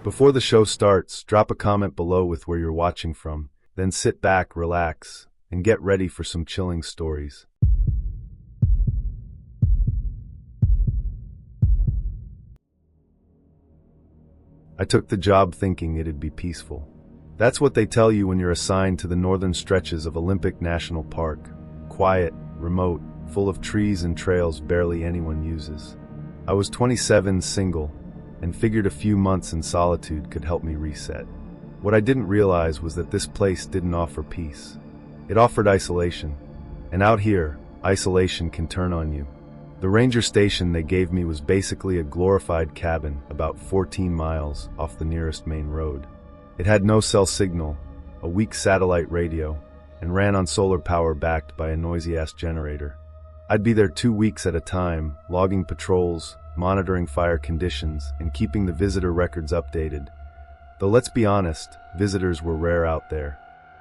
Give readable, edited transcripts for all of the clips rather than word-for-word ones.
Before the show starts, drop a comment below with where you're watching from, then sit back, relax, and get ready for some chilling stories. I took the job thinking it'd be peaceful. That's what they tell you when you're assigned to the northern stretches of Olympic National Park. Quiet, remote, full of trees and trails barely anyone uses. I was 27, single, and figured a few months in solitude could help me reset. What I didn't realize was that this place didn't offer peace. It offered isolation. And out here, isolation can turn on you. The ranger station they gave me was basically a glorified cabin about 14 miles off the nearest main road. It had no cell signal, a weak satellite radio, and ran on solar power backed by a noisy-ass generator. I'd be there 2 weeks at a time, logging patrols, monitoring fire conditions, and keeping the visitor records updated. Though let's be honest, visitors were rare out there.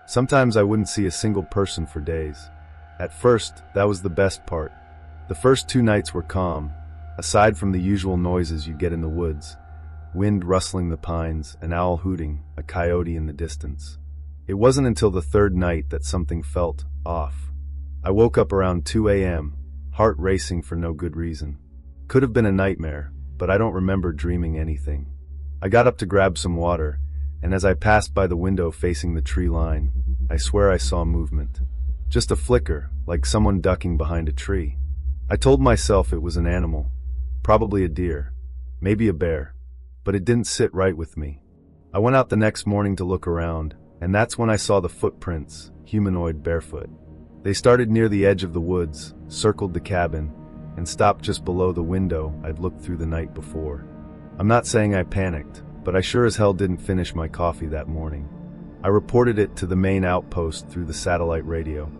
Sometimes I wouldn't see a single person for days. At first, that was the best part. The first 2 nights were calm, aside from the usual noises you get in the woods. Wind rustling the pines, an owl hooting, a coyote in the distance. It wasn't until the 3rd night that something felt off. I woke up around 2 a.m., heart racing for no good reason. Could have been a nightmare, but I don't remember dreaming anything. I got up to grab some water, and as I passed by the window facing the tree line, I swear I saw movement. Just a flicker, like someone ducking behind a tree. I told myself it was an animal, probably a deer, maybe a bear, but it didn't sit right with me. I went out the next morning to look around, and that's when I saw the footprints, humanoid barefoot. They started near the edge of the woods, circled the cabin, and stopped just below the window I'd looked through the night before. I'm not saying I panicked, but I sure as hell didn't finish my coffee that morning. I reported it to the main outpost through the satellite radio.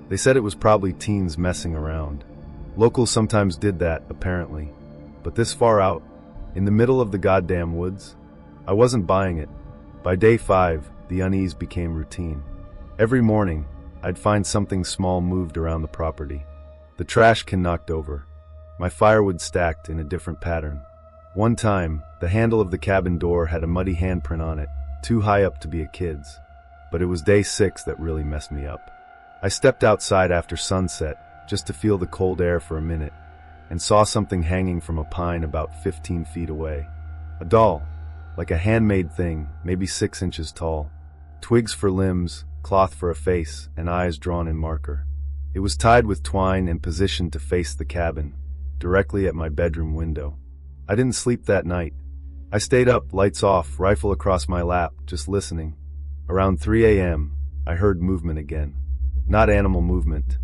They said it was probably teens messing around. Locals sometimes did that, apparently. But this far out, in the middle of the goddamn woods, I wasn't buying it. By day 5, the unease became routine. Every morning, I'd find something small moved around the property. The trash can knocked over. My firewood stacked in a different pattern. One time, the handle of the cabin door had a muddy handprint on it, too high up to be a kid's. But it was day 6 that really messed me up. I stepped outside after sunset, just to feel the cold air for a minute, and saw something hanging from a pine about 15 feet away. A doll, like a handmade thing, maybe 6 inches tall. Twigs for limbs, cloth for a face, and eyes drawn in marker. It was tied with twine and positioned to face the cabin, directly at my bedroom window. I didn't sleep that night. I stayed up, lights off, rifle across my lap, just listening. Around 3 a.m., I heard movement again. Not animal movement.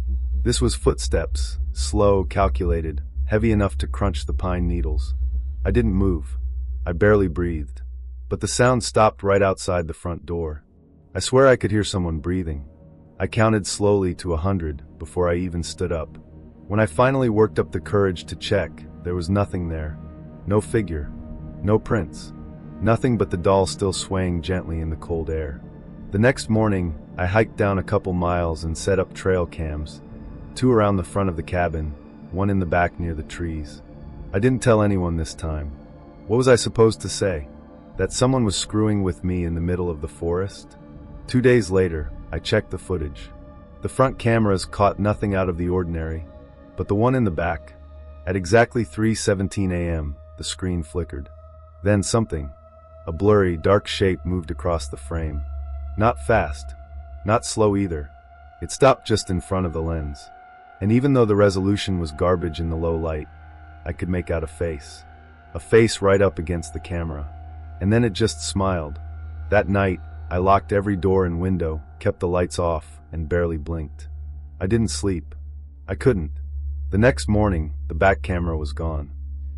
This was footsteps, slow, calculated, heavy enough to crunch the pine needles. I didn't move. I barely breathed. But the sound stopped right outside the front door. I swear I could hear someone breathing. I counted slowly to 100 before I even stood up. When I finally worked up the courage to check, there was nothing there. No figure. No prints. Nothing but the doll still swaying gently in the cold air. The next morning, I hiked down a couple miles and set up trail cams. 2 around the front of the cabin, 1 in the back near the trees. I didn't tell anyone this time. What was I supposed to say? That someone was screwing with me in the middle of the forest? 2 days later, I checked the footage. The front cameras caught nothing out of the ordinary, but the one in the back. At exactly 3:17 a.m., the screen flickered. Then something, a blurry, dark shape moved across the frame. Not fast, not slow either. It stopped just in front of the lens. And even though the resolution was garbage in the low light, I could make out a face. A face right up against the camera. And then it just smiled. That night, I locked every door and window, kept the lights off, and barely blinked. I didn't sleep. I couldn't. The next morning, the back camera was gone.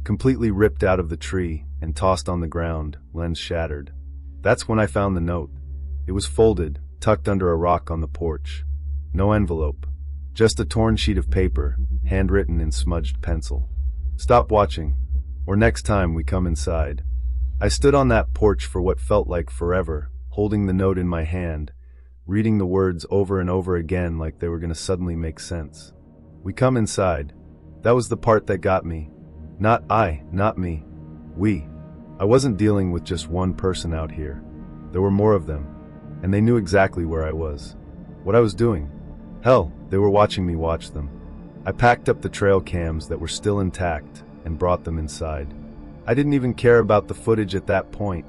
Completely ripped out of the tree and tossed on the ground, lens shattered. That's when I found the note. It was folded, tucked under a rock on the porch. No envelope. Just a torn sheet of paper, handwritten in smudged pencil. Stop watching, or next time we come inside. I stood on that porch for what felt like forever, holding the note in my hand, reading the words over and over again like they were going to suddenly make sense. We come inside. That was the part that got me. Not I, not me. We. I wasn't dealing with just one person out here. There were more of them, and they knew exactly where I was, what I was doing. Hell, they were watching me watch them. I packed up the trail cams that were still intact and brought them inside. I didn't even care about the footage at that point.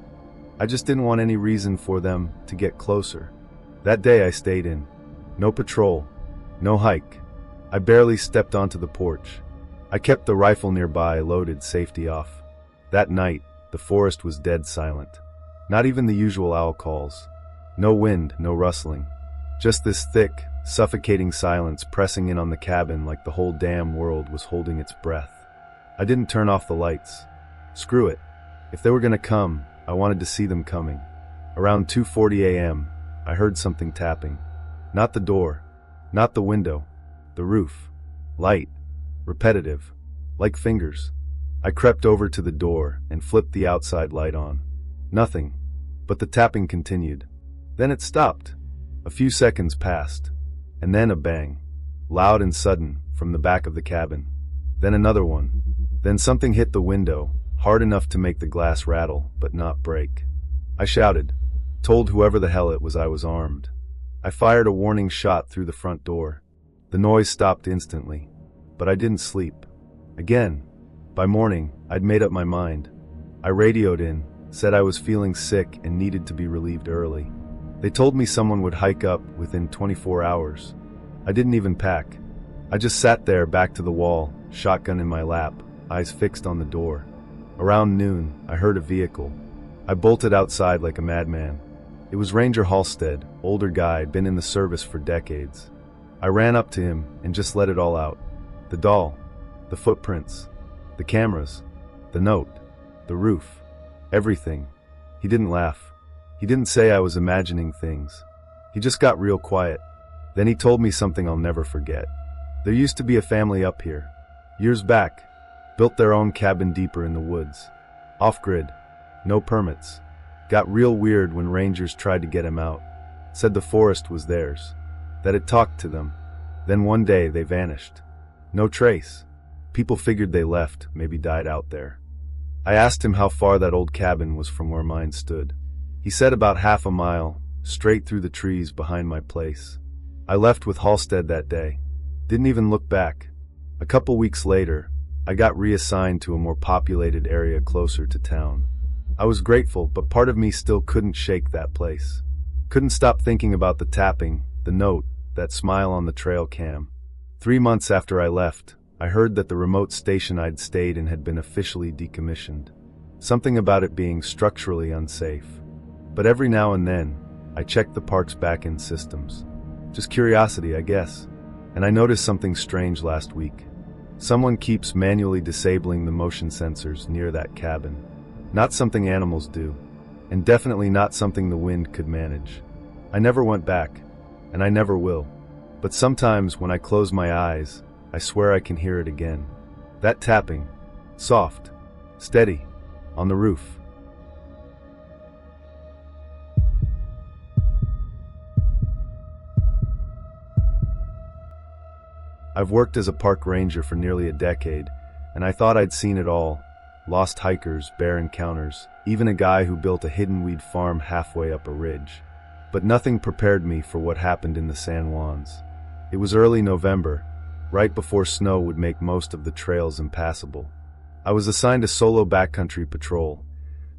I just didn't want any reason for them to get closer. That day I stayed in. No patrol, no hike. I barely stepped onto the porch. I kept the rifle nearby, loaded, safety off. That night, the forest was dead silent. Not even the usual owl calls. No wind, no rustling. Just this thick, suffocating silence pressing in on the cabin like the whole damn world was holding its breath. I didn't turn off the lights. Screw it. If they were gonna come, I wanted to see them coming. Around 2:40 a.m., I heard something tapping. Not the door, not the window, the roof. Light, repetitive, like fingers. I crept over to the door and flipped the outside light on. Nothing, but the tapping continued. Then it stopped. A few seconds passed, and then a bang, loud and sudden, from the back of the cabin. Then another one. Then something hit the window, hard enough to make the glass rattle, but not break. I shouted, told whoever the hell it was I was armed. I fired a warning shot through the front door. The noise stopped instantly, but I didn't sleep. Again. By morning, I'd made up my mind. I radioed in, said I was feeling sick and needed to be relieved early. They told me someone would hike up within 24 hours. I didn't even pack. I just sat there back to the wall, shotgun in my lap, eyes fixed on the door. Around noon, I heard a vehicle. I bolted outside like a madman. It was Ranger Halstead, older guy, been in the service for decades. I ran up to him and just let it all out. The doll, the footprints, the cameras, the note, the roof, everything. He didn't laugh. He didn't say I was imagining things. He just got real quiet. Then he told me something I'll never forget. There used to be a family up here. Years back. Built their own cabin deeper in the woods. Off-grid. No permits. Got real weird when rangers tried to get him out. Said the forest was theirs. That it talked to them. Then one day they vanished. No trace. People figured they left, maybe died out there. I asked him how far that old cabin was from where mine stood. He said about half a mile, straight through the trees behind my place. I left with Halstead that day. Didn't even look back. A couple weeks later, I got reassigned to a more populated area closer to town. I was grateful, but part of me still couldn't shake that place. Couldn't stop thinking about the tapping, the note, that smile on the trail cam. 3 months after I left, I heard that the remote station I'd stayed in had been officially decommissioned. Something about it being structurally unsafe. But every now and then, I checked the park's back-end systems. Just curiosity, I guess. And I noticed something strange last week. Someone keeps manually disabling the motion sensors near that cabin. Not something animals do, and definitely not something the wind could manage. I never went back, and I never will. But sometimes when I close my eyes, I swear I can hear it again. That tapping. Soft. Steady. On the roof. I've worked as a park ranger for nearly a decade, and I thought I'd seen it all. Lost hikers, bear encounters, even a guy who built a hidden weed farm halfway up a ridge. But nothing prepared me for what happened in the San Juans. It was early November, right before snow would make most of the trails impassable. I was assigned a solo backcountry patrol,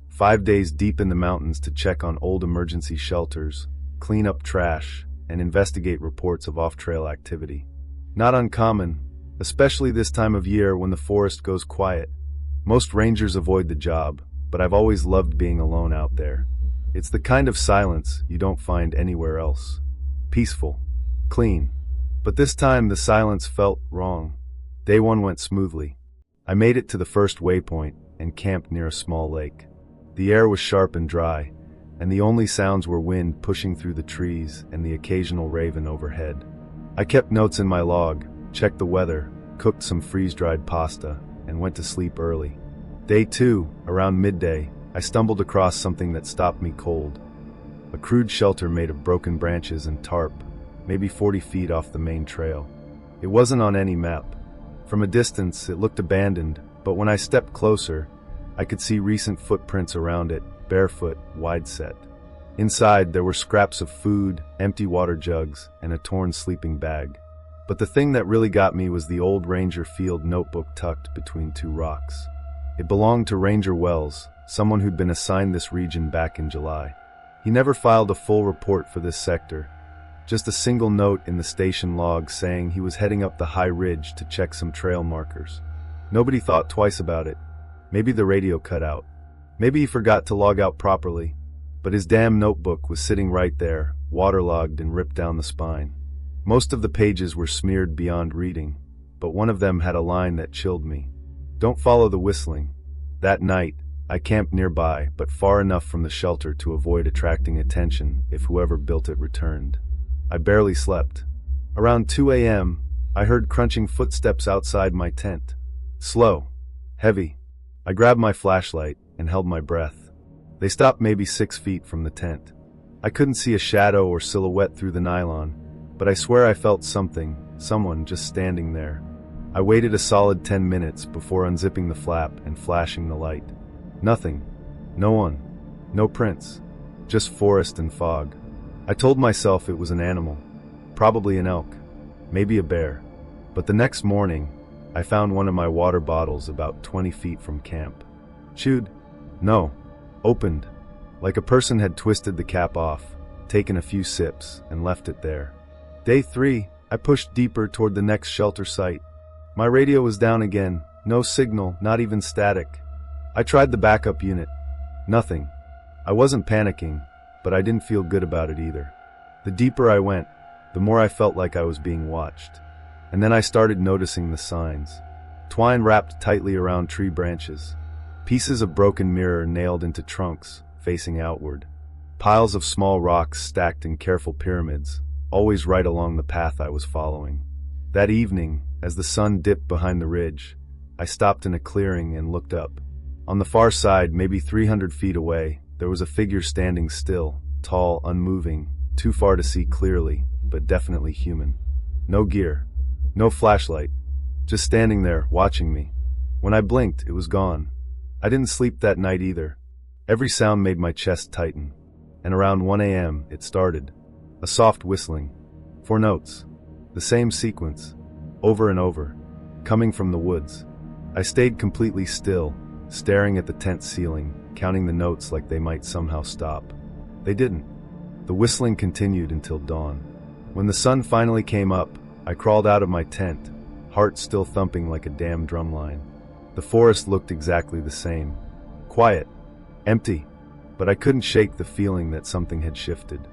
5 days deep in the mountains to check on old emergency shelters, clean up trash, and investigate reports of off-trail activity. Not uncommon, especially this time of year when the forest goes quiet. Most rangers avoid the job, but I've always loved being alone out there. It's the kind of silence you don't find anywhere else. Peaceful. Clean. But this time the silence felt wrong. Day one went smoothly. I made it to the first waypoint and camped near a small lake. The air was sharp and dry, and the only sounds were wind pushing through the trees and the occasional raven overhead. I kept notes in my log, checked the weather, cooked some freeze-dried pasta, and went to sleep early. Day two, around midday, I stumbled across something that stopped me cold. A crude shelter made of broken branches and tarp, maybe 40 feet off the main trail. It wasn't on any map. From a distance, it looked abandoned, but when I stepped closer, I could see recent footprints around it, barefoot, wide-set. Inside, there were scraps of food, empty water jugs, and a torn sleeping bag. But the thing that really got me was the old Ranger Field notebook tucked between two rocks. It belonged to Ranger Wells, someone who'd been assigned this region back in July. He never filed a full report for this sector, just a single note in the station log saying he was heading up the high ridge to check some trail markers. Nobody thought twice about it. Maybe the radio cut out. Maybe he forgot to log out properly. But his damn notebook was sitting right there, waterlogged and ripped down the spine. Most of the pages were smeared beyond reading, but one of them had a line that chilled me. Don't follow the whistling. That night, I camped nearby, but far enough from the shelter to avoid attracting attention if whoever built it returned. I barely slept. Around 2 a.m., I heard crunching footsteps outside my tent. Slow. Heavy. I grabbed my flashlight and held my breath. They stopped maybe 6 feet from the tent. I couldn't see a shadow or silhouette through the nylon, but I swear I felt someone just standing there. I waited a solid 10 minutes before unzipping the flap and flashing the light. Nothing. No one. No prints. Just forest and fog. I told myself it was an animal. Probably an elk. Maybe a bear. But the next morning, I found one of my water bottles about 20 feet from camp. Chewed? No. Opened, like a person had twisted the cap off, taken a few sips, and left it there. Day 3, I pushed deeper toward the next shelter site. My radio was down again, no signal, not even static. I tried the backup unit. Nothing. I wasn't panicking, but I didn't feel good about it either. The deeper I went, the more I felt like I was being watched. And then I started noticing the signs. Twine wrapped tightly around tree branches. Pieces of broken mirror nailed into trunks, facing outward. Piles of small rocks stacked in careful pyramids, always right along the path I was following. That evening, as the sun dipped behind the ridge, I stopped in a clearing and looked up. On the far side, maybe 300 feet away, there was a figure standing still, tall, unmoving, too far to see clearly, but definitely human. No gear. No flashlight. Just standing there, watching me. When I blinked, it was gone. I didn't sleep that night either. Every sound made my chest tighten. And around 1 a.m., it started. A soft whistling. 4 notes. The same sequence. Over and over. Coming from the woods. I stayed completely still, staring at the tent ceiling, counting the notes like they might somehow stop. They didn't. The whistling continued until dawn. When the sun finally came up, I crawled out of my tent, heart still thumping like a damn drumline. The forest looked exactly the same. Quiet. Empty. But I couldn't shake the feeling that something had shifted.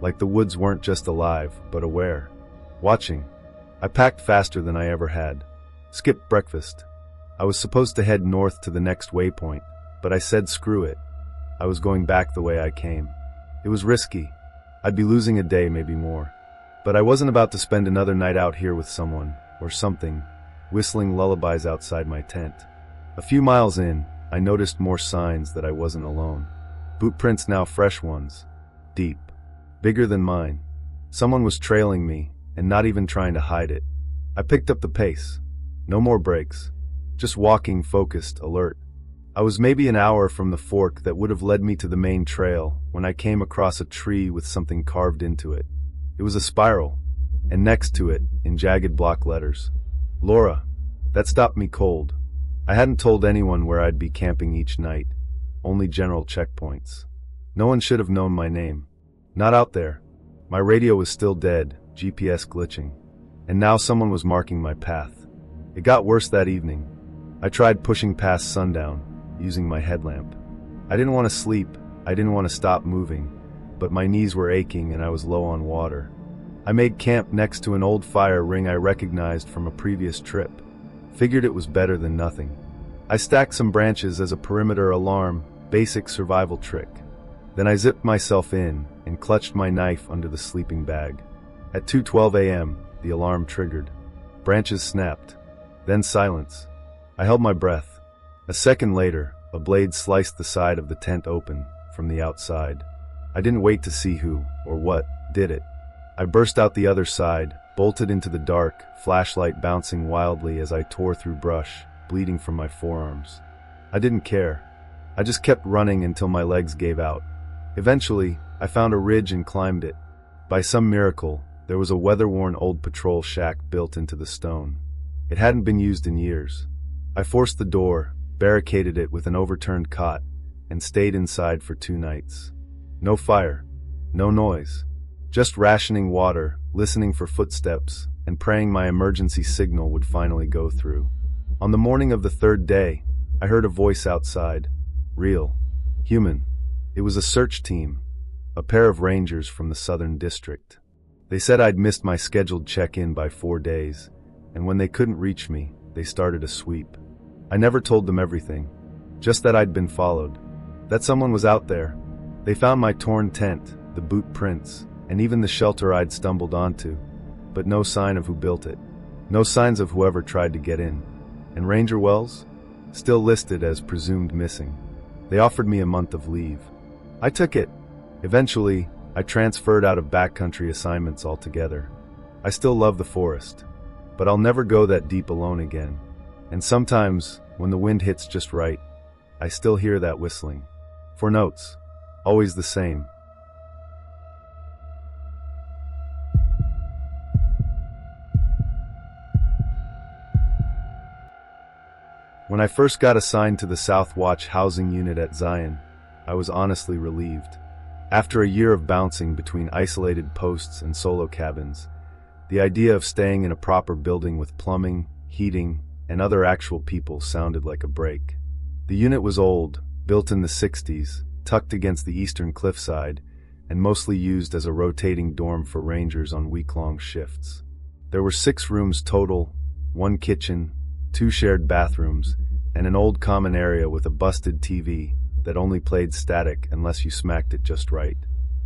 Like the woods weren't just alive, but aware. Watching. I packed faster than I ever had. Skipped breakfast. I was supposed to head north to the next waypoint, but I said screw it. I was going back the way I came. It was risky. I'd be losing a day, maybe more. But I wasn't about to spend another night out here with someone, or something, whistling lullabies outside my tent. A few miles in, I noticed more signs that I wasn't alone. Boot prints, now fresh ones. Deep. Bigger than mine. Someone was trailing me, and not even trying to hide it. I picked up the pace. No more breaks. Just walking, focused, alert. I was maybe an hour from the fork that would have led me to the main trail when I came across a tree with something carved into it. It was a spiral, and next to it, in jagged block letters, Laura. That stopped me cold. I hadn't told anyone where I'd be camping each night, only general checkpoints. No one should have known my name. Not out there. My radio was still dead, GPS glitching. And now someone was marking my path. It got worse that evening. I tried pushing past sundown, using my headlamp. I didn't want to sleep, I didn't want to stop moving, but my knees were aching and I was low on water. I made camp next to an old fire ring I recognized from a previous trip. Figured it was better than nothing. I stacked some branches as a perimeter alarm, basic survival trick. Then I zipped myself in and clutched my knife under the sleeping bag. At 2:12 a.m., the alarm triggered. Branches snapped. Then silence. I held my breath. A second later, a blade sliced the side of the tent open from the outside. I didn't wait to see who or what did it. I burst out the other side, bolted into the dark, flashlight bouncing wildly as I tore through brush, bleeding from my forearms. I didn't care. I just kept running until my legs gave out. Eventually, I found a ridge and climbed it. By some miracle, there was a weather-worn old patrol shack built into the stone. It hadn't been used in years. I forced the door, barricaded it with an overturned cot, and stayed inside for 2 nights. No fire, no noise, just rationing water, listening for footsteps, and praying my emergency signal would finally go through. On the morning of the 3rd day, I heard a voice outside. Real. Human. It was a search team, a pair of rangers from the Southern District. They said I'd missed my scheduled check-in by 4 days, and when they couldn't reach me, they started a sweep. I never told them everything, just that I'd been followed, that someone was out there. They found my torn tent, the boot prints, and even the shelter I'd stumbled onto, but no sign of who built it. No signs of whoever tried to get in. And Ranger Wells? Still listed as presumed missing. They offered me a month of leave. I took it. Eventually, I transferred out of backcountry assignments altogether. I still love the forest, but I'll never go that deep alone again. And sometimes, when the wind hits just right, I still hear that whistling. For notes, always the same. When I first got assigned to the South Watch housing unit at Zion, I was honestly relieved. After a year of bouncing between isolated posts and solo cabins, the idea of staying in a proper building with plumbing, heating, and other actual people sounded like a break. The unit was old, built in the 60s, tucked against the eastern cliffside, and mostly used as a rotating dorm for rangers on week-long shifts. There were 6 rooms total, 1 kitchen, 2 shared bathrooms, and an old common area with a busted TV that only played static unless you smacked it just right.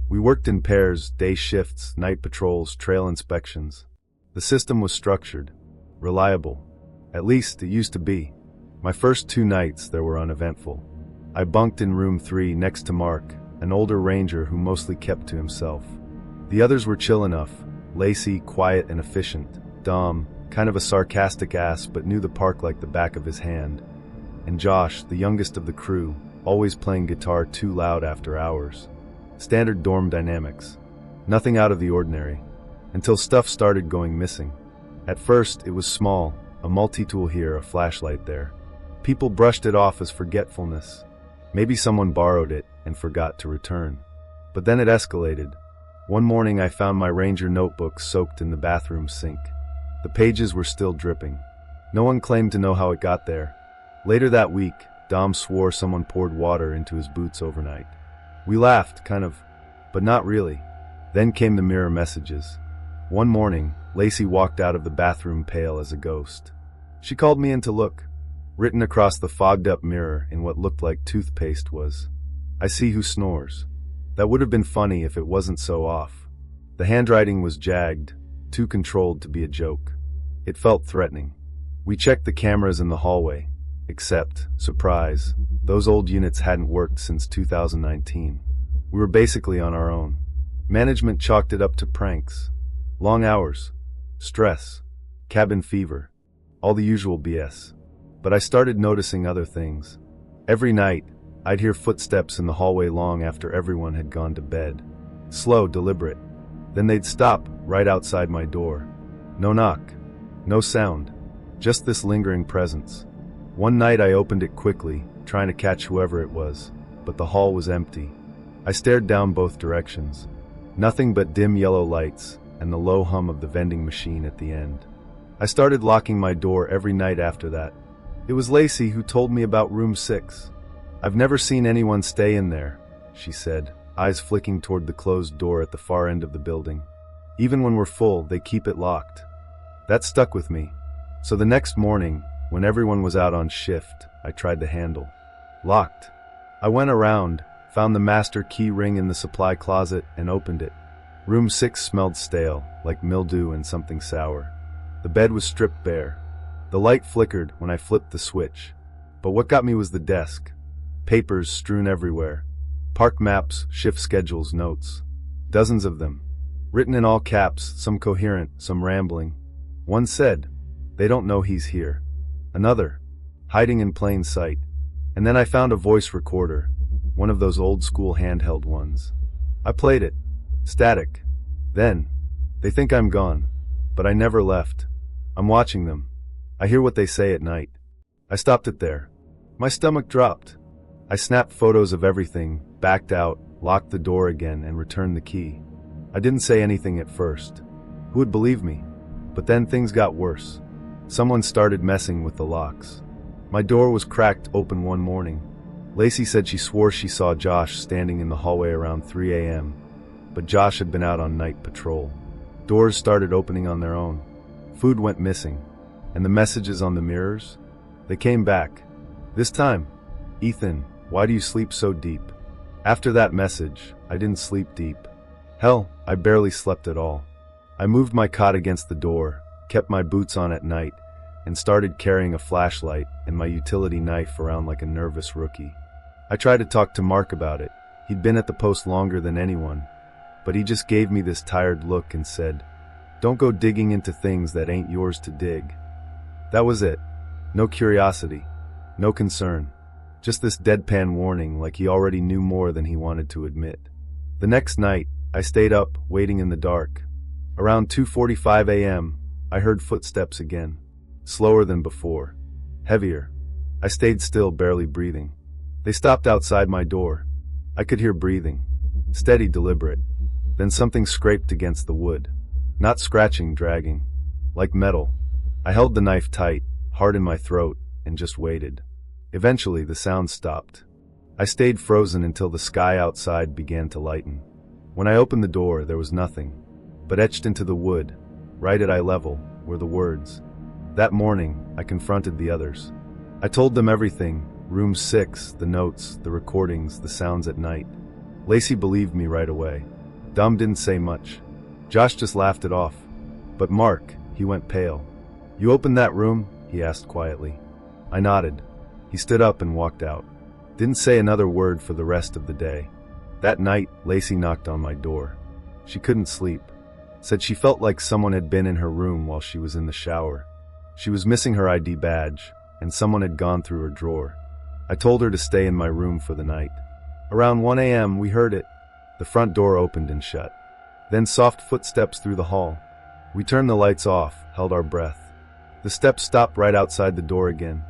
We worked in pairs, day shifts, night patrols, trail inspections. The system was structured, reliable. At least it used to be. My first 2 nights there were uneventful. I bunked in room 3 next to Mark, an older ranger who mostly kept to himself. The others were chill enough, Lacey, quiet and efficient, Dom, kind of a sarcastic ass but knew the park like the back of his hand, and Josh, the youngest of the crew, always playing guitar too loud after hours. Standard dorm dynamics. Nothing out of the ordinary. Until stuff started going missing. At first, it was small, a multi-tool here, a flashlight there. People brushed it off as forgetfulness. Maybe someone borrowed it and forgot to return. But then it escalated. One morning I found my ranger notebook soaked in the bathroom sink. The pages were still dripping. No one claimed to know how it got there. Later that week, Dom swore someone poured water into his boots overnight. We laughed, kind of, but not really. Then came the mirror messages. One morning, Lacey walked out of the bathroom pale as a ghost. She called me in to look. Written across the fogged-up mirror in what looked like toothpaste was, "I see who snores." That would have been funny if it wasn't so off. The handwriting was jagged, too controlled to be a joke. It felt threatening. We checked the cameras in the hallway. Except, surprise, those old units hadn't worked since 2019. We were basically on our own. Management chalked it up to pranks. Long hours. Stress. Cabin fever. All the usual BS. But I started noticing other things. Every night, I'd hear footsteps in the hallway long after everyone had gone to bed. Slow, deliberate. Then they'd stop right outside my door. No knock. No sound. Just this lingering presence. One night I opened it quickly, trying to catch whoever it was, but the hall was empty. I stared down both directions. Nothing but dim yellow lights and the low hum of the vending machine at the end. I started locking my door every night after that. It was Lacey who told me about room 6. "I've never seen anyone stay in there," she said, eyes flicking toward the closed door at the far end of the building. "Even when we're full, they keep it locked." That stuck with me. So the next morning, when everyone was out on shift, I tried the handle. Locked. I went around, found the master key ring in the supply closet, and opened it. Room 6 smelled stale, like mildew and something sour. The bed was stripped bare. The light flickered when I flipped the switch. But what got me was the desk. Papers strewn everywhere. Park maps, shift schedules, notes. Dozens of them. Written in all caps, some coherent, some rambling. One said, "They don't know he's here." Another, "Hiding in plain sight." And then I found a voice recorder, one of those old school handheld ones. I played it. Static. Then, they think I'm gone. But I never left. I'm watching them. I hear what they say at night. I stopped it there. My stomach dropped. I snapped photos of everything, backed out, locked the door again, and returned the key. I didn't say anything at first. Who would believe me? But then things got worse. Someone started messing with the locks. My door was cracked open one morning. Lacey said she swore she saw Josh standing in the hallway around 3 a.m., but Josh had been out on night patrol. Doors started opening on their own. Food went missing. And the messages on the mirrors? They came back. This time, "Ethan, why do you sleep so deep?" After that message, I didn't sleep deep. Hell, I barely slept at all. I moved my cot against the door, kept my boots on at night, and started carrying a flashlight and my utility knife around like a nervous rookie. I tried to talk to Mark about it. He'd been at the post longer than anyone, but he just gave me this tired look and said, "Don't go digging into things that ain't yours to dig." That was it. No curiosity, no concern, just this deadpan warning like he already knew more than he wanted to admit. The next night, I stayed up, waiting in the dark. Around 2:45 a.m., I heard footsteps again, slower than before, heavier. I stayed still, barely breathing. They stopped outside my door. I could hear breathing, steady, deliberate. Then something scraped against the wood. Not scratching, dragging. Like metal. I held the knife tight, hard in my throat, and just waited. Eventually, the sound stopped. I stayed frozen until the sky outside began to lighten. When I opened the door, there was nothing. But etched into the wood, right at eye level, were the words. That morning, I confronted the others. I told them everything, room 6, the notes, the recordings, the sounds at night. Lacey believed me right away. Dom didn't say much. Josh just laughed it off. But Mark, he went pale. "You opened that room?" he asked quietly. I nodded. He stood up and walked out. Didn't say another word for the rest of the day. That night, Lacey knocked on my door. She couldn't sleep. Said she felt like someone had been in her room while she was in the shower. She was missing her ID badge, and someone had gone through her drawer. I told her to stay in my room for the night. Around 1 a.m., we heard it. The front door opened and shut. Then soft footsteps through the hall. We turned the lights off, held our breath. The steps stopped right outside the door again.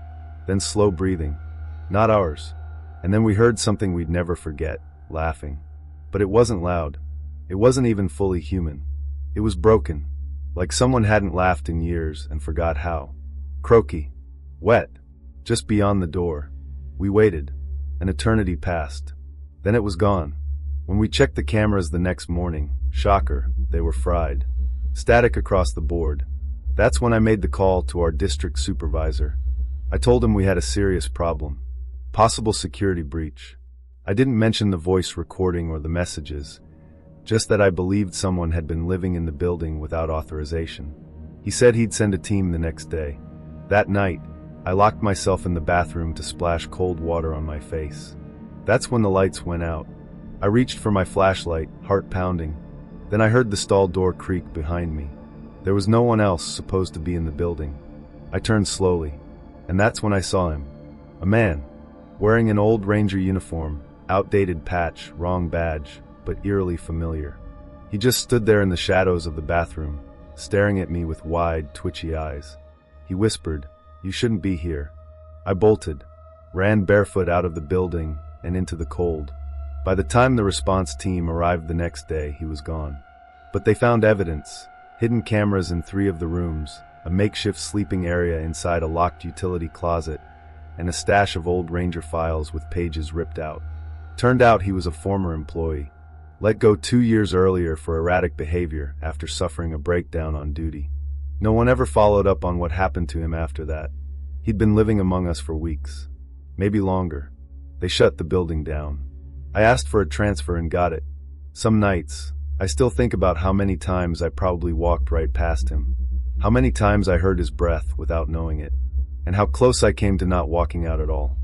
Then slow breathing. Not ours. And then we heard something we'd never forget, laughing. But it wasn't loud. It wasn't even fully human. It was broken, like someone hadn't laughed in years and forgot how. Croaky. Wet. Just beyond the door. We waited. An eternity passed. Then it was gone. When we checked the cameras the next morning, shocker, they were fried. Static across the board. That's when I made the call to our district supervisor. I told him we had a serious problem. Possible security breach. I didn't mention the voice recording or the messages, just that I believed someone had been living in the building without authorization. He said he'd send a team the next day. That night, I locked myself in the bathroom to splash cold water on my face. That's when the lights went out. I reached for my flashlight, heart pounding. Then I heard the stall door creak behind me. There was no one else supposed to be in the building. I turned slowly, and that's when I saw him. A man, wearing an old Ranger uniform, outdated patch, wrong badge, but eerily familiar. He just stood there in the shadows of the bathroom, staring at me with wide, twitchy eyes. He whispered, "You shouldn't be here." I bolted, ran barefoot out of the building and into the cold. By the time the response team arrived the next day, he was gone. But they found evidence, hidden cameras in 3 of the rooms, a makeshift sleeping area inside a locked utility closet, and a stash of old Ranger files with pages ripped out. Turned out he was a former employee, let go 2 years earlier for erratic behavior after suffering a breakdown on duty. No one ever followed up on what happened to him after that. He'd been living among us for weeks, maybe longer. They shut the building down. I asked for a transfer and got it. Some nights, I still think about how many times I probably walked right past him, how many times I heard his breath without knowing it, and how close I came to not walking out at all.